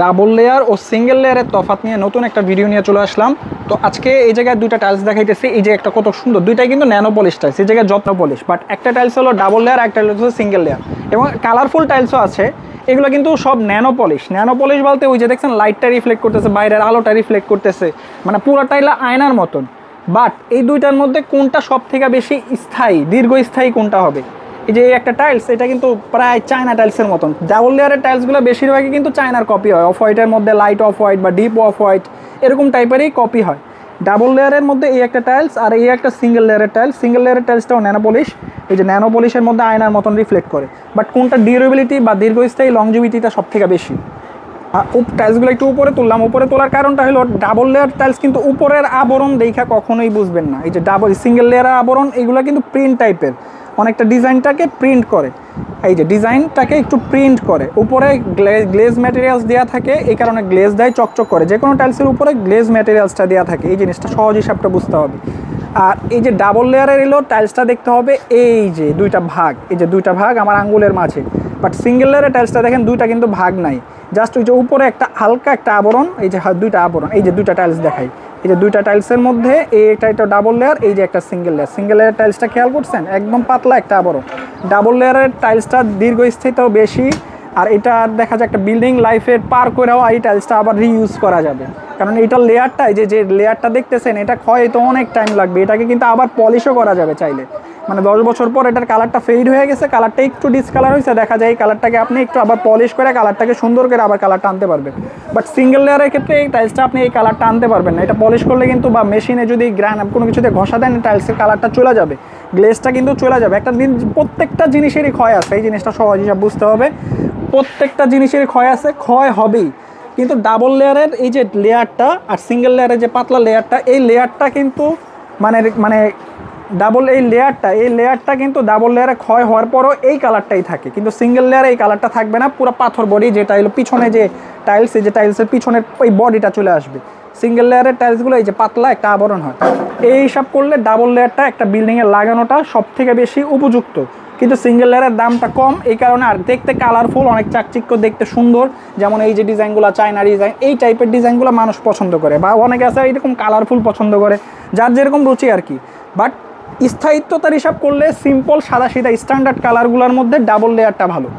Double layer ও single লেয়ারের তফাৎ নিয়ে নতুন একটা ভিডিও নিয়ে চলে আসলাম। তো আজকে এই জায়গায় দুইটা টাইলস দেখাইতেছি। এই যে একটা কত সুন্দর, দুইটাই কিন্তু ন্যানো পলিশ টাইলস, এই জায়গায় যত্ন পলিশ, বাট একটা টাইলস হলো ডাবল লেয়ার, একটা টাইলস হলো সিঙ্গেল লেয়ার, এবং কালারফুল টাইলসও আছে। এগুলো কিন্তু সব ন্যানো পলিশ। ন্যানো পলিশ বলতে ওই যে দেখছেন লাইটটা রিফ্লেক্ট করতেছে, বাইরের আলোটা রিফ্লেক্ট করতেছে, মানে পুরো টাইলা আয়নার মতন। বাট এই দুইটার মধ্যে কোনটা সব থেকে বেশি স্থায়ী, দীর্ঘস্থায়ী কোনটা হবে? এই যে একটা টাইলস, এটা কিন্তু প্রায় চায়না টাইলসের মতন। ডাবল লেয়ারের টাইলসগুলো বেশিরভাগই কিন্তু চায়নার কপি হয়, অফ হোয়াইটের মধ্যে লাইট অফ হোয়াইট বা ডিপ অফ হোয়াইট এরকম টাইপেরই কপি হয়। ডাবল লেয়ারের মধ্যে এই একটা টাইলস, আর এই একটা সিঙ্গেল লেয়ারের টাইলস। সিঙ্গেল লেয়ারের টাইলসটাও ন্যানো পলিশ, এই যে ন্যানো পলিশের মধ্যে আয়নার মতন রিফ্লেক্ট করে। বাট কোনটা ডিউরেবিলিটি বা দীর্ঘস্থায়ী লংজিভিটিটা সব থেকে বেশি? টাইলসগুলো একটু উপরে তুললাম। উপরে তোলার কারণটা হলো ডাবল লেয়ার টাইলস কিন্তু উপরের আবরণ দেখা কখনোই বুঝবেন না। এই যে সিঙ্গেল লেয়ারের আবরণ, এগুলো কিন্তু প্রিন্ট টাইপের, অনেকটা ডিজাইনটাকে প্রিন্ট করে। এই যে ডিজাইনটাকে একটু প্রিন্ট করে, উপরে গ্লেজ ম্যাটেরিয়ালস দেওয়া থাকে, এই কারণে গ্লেজ দেয় চকচক করে। যে কোনো টাইলসের উপরে গ্লেজ ম্যাটেরিয়ালসটা দেওয়া থাকে, এই জিনিসটা সহজ হিসাবটা বুঝতে হবে। আর এই যে ডাবল লেয়ারের এলো টাইলসটা দেখতে হবে এই যে দুইটা ভাগ, এই যে দুইটা ভাগ আমার আঙ্গুলের মাঝে। বাট সিঙ্গেল লেয়ারের টাইলসটা দেখেন দুইটা কিন্তু ভাগ নাই, জাস্ট ওই যে উপরে একটা হালকা একটা আবরণ, এই যে দুইটা আবরণ। এই যে দুইটা টাইলস দেখাই, এই যে দুইটা টাইলসের মধ্যে এইটা একটা ডাবল লেয়ার, এই যে একটা সিঙ্গেল লেয়ার। সিঙ্গেল লেয়ার টাইলসটা খেয়াল করছেন, একদম পাতলা একটা আবরণ। ডাবল লেয়ারের টাইলসটা দীর্ঘস্থায়িতাও বেশি, আর এটা দেখা যায় একটা বিল্ডিং লাইফের পার করেও এই টাইলসটা আবার রিইউজ করা যাবে। কারণ এইটার লেয়ারটা, এই যে লেয়ারটা দেখতেছেন, এটা ক্ষয় তো অনেক টাইম লাগবে। এটাকে কিন্তু আবার পলিশও করা যাবে চাইলে। মানে 10 বছর পর এটার কালারটা ফেড হয়ে গেছে, কালারটা একটু ডিসকালার হয়েছে, দেখা যায় এই কালারটাকে আপনি একটু আবার পলিশ করে কালারটাকে সুন্দর করে আবার কালারটা আনতে পারবেন। বাট সিঙ্গেল লেয়ারের ক্ষেত্রে এই টাইলসটা আপনি এই কালারটা আনতে পারবেন না। এটা পলিশ করলে কিন্তু বা মেশিনে যদি কোনো কিছুতে ঘষা দেন, টাইলসের কালারটা চলে যাবে, গ্লেজটা কিন্তু চলে যাবে। একটা দিন প্রত্যেকটা জিনিসেরই ক্ষয় আছে, এই জিনিসটা সহজ হিসাব বুঝতে হবে। প্রত্যেকটা জিনিসের ক্ষয় আছে, ক্ষয় হবেই। কিন্তু ডাবল লেয়ারের এই যে লেয়ারটা আর সিঙ্গেল লেয়ারের যে পাতলা লেয়ারটা, এই লেয়ারটা কিন্তু মানে ডাবল এই লেয়ারটা কিন্তু ডাবল লেয়ারে ক্ষয় হওয়ার পরও এই কালারটাই থাকে, কিন্তু সিঙ্গেল লেয়ারে এই কালারটা থাকবে না। পুরো পাথর বডি, যেটা হলো পিছনে যে টাইলস, এই যে টাইলসের পিছনের ওই বডিটা চলে আসবে। সিঙ্গেল লেয়ারের টাইলসগুলো এই যে পাতলা একটা আবরণ হয়। এই হিসাব করলে ডাবল লেয়ারটা একটা বিল্ডিংয়ে লাগানোটা সব থেকে বেশি উপযুক্ত। কিন্তু সিঙ্গেল লেয়ারের দামটা কম, এই কারণে, আর দেখতে কালারফুল, অনেক চাকচিক্য, দেখতে সুন্দর। যেমন এই যে ডিজাইনগুলো, চায়না ডিজাইন, এই টাইপের ডিজাইনগুলো মানুষ পছন্দ করে, বা অনেকে আছে এরকম কালারফুল পছন্দ করে, যার যেরকম রুচি আর কি। বাট স্থায়িত্বতার হিসাব করলে সিম্পল সাদা সিধা স্ট্যান্ডার্ড কালারগুলোর মধ্যে ডাবল লেয়ারটা ভালো।